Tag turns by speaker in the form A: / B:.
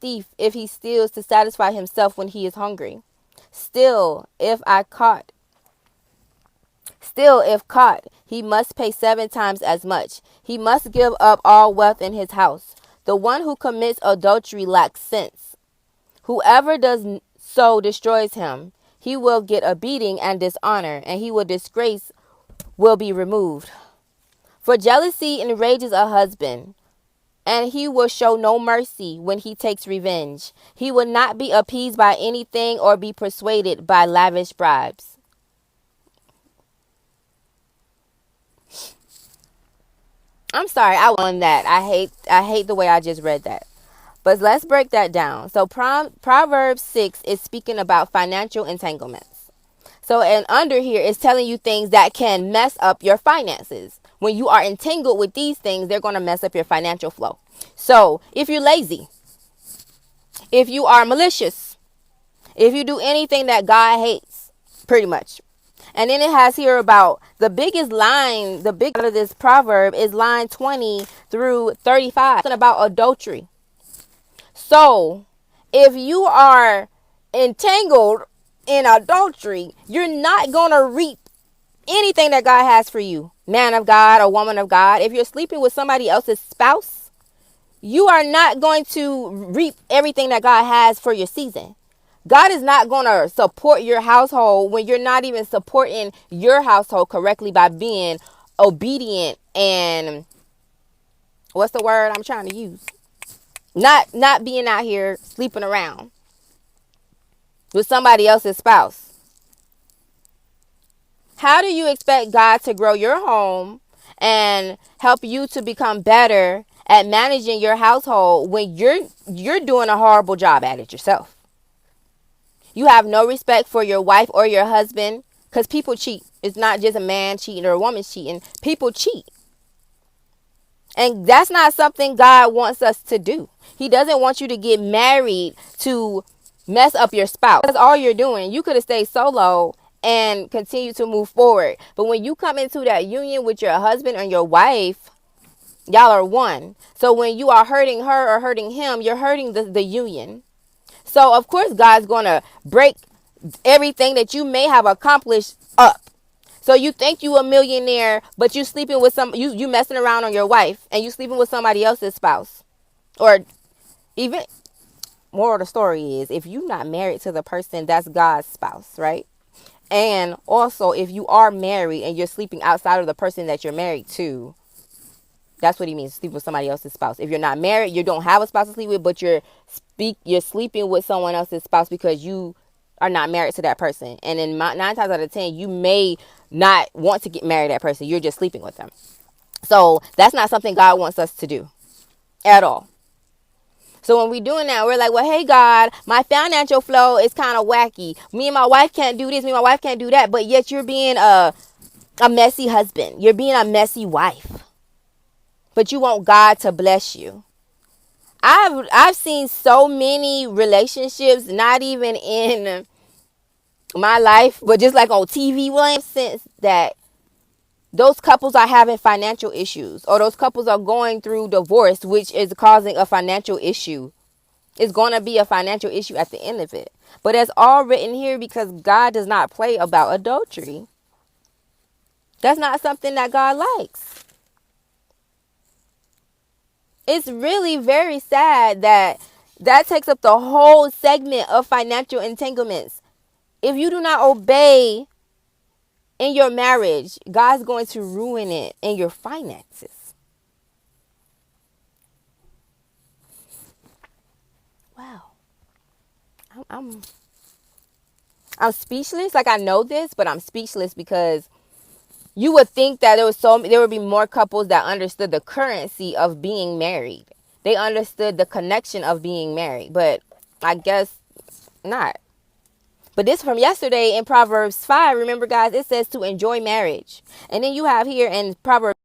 A: thief if he steals to satisfy himself when he is hungry. Still, if caught, he must pay 7 times as much. He must give up all wealth in his house. The one who commits adultery lacks sense. Whoever does so destroys him. He will get a beating and dishonor, and he will disgrace will be removed. For jealousy enrages a husband, and he will show no mercy when he takes revenge. He will not be appeased by anything or be persuaded by lavish bribes. I'm sorry, I won that. I hate the way I just read that. But let's break that down. So Proverbs 6 is speaking about financial entanglements. So, and under here is telling you things that can mess up your finances. When you are entangled with these things, they're going to mess up your financial flow. So, if you're lazy, if you are malicious, if you do anything that God hates, pretty much. And then it has here about the biggest line, the big part of this proverb is line 20 through 35, talking about adultery. So, if you are entangled in adultery, you're not going to reap anything that God has for you, man of God or woman of God. If you're sleeping with somebody else's spouse, you are not going to reap everything that God has for your season. God is not going to support your household when you're not even supporting your household correctly by being obedient and what's the word I'm trying to use? Not being out here sleeping around with somebody else's spouse. How do you expect God to grow your home and help you to become better at managing your household when you're doing a horrible job at it yourself? You have no respect for your wife or your husband because people cheat. It's not just a man cheating or a woman cheating. People cheat. And that's not something God wants us to do. He doesn't want you to get married to mess up your spouse. That's all you're doing. You could have stayed solo and continue to move forward. But when you come into that union with your husband or your wife, y'all are one. So when you are hurting her or hurting him, you're hurting the union. So of course God's going to break everything that you may have accomplished up. So you think you a millionaire, but you sleeping with you messing around on your wife and you sleeping with somebody else's spouse. Or even moral of the story is if you're not married to the person, that's God's spouse, right? And also if you are married and you're sleeping outside of the person that you're married to, that's what he means, sleep with somebody else's spouse. If you're not married, you don't have a spouse to sleep with, but you're sleeping with someone else's spouse because you are not married to that person. And in 9 times out of 10, you may not want to get married to that person. You're just sleeping with them. So that's not something God wants us to do at all. So when we're doing that, we're like, well, hey, God, my financial flow is kind of wacky. Me and my wife can't do this. Me and my wife can't do that. But yet you're being a messy husband. You're being a messy wife. But you want God to bless you. I've seen so many relationships, not even in my life, but just like on TV, since that those couples are having financial issues or those couples are going through divorce, which is causing a financial issue. It's going to be a financial issue at the end of it. But it's all written here because God does not play about adultery. That's not something that God likes. It's really very sad that takes up the whole segment of financial entanglements. If you do not obey in your marriage, God's going to ruin it in your finances. Wow. I'm speechless. Like I know this, but I'm speechless because you would think that there would be more couples that understood the currency of being married. They understood the connection of being married, but I guess not. But this from yesterday in Proverbs 5, remember guys, it says to enjoy marriage. And then you have here in Proverbs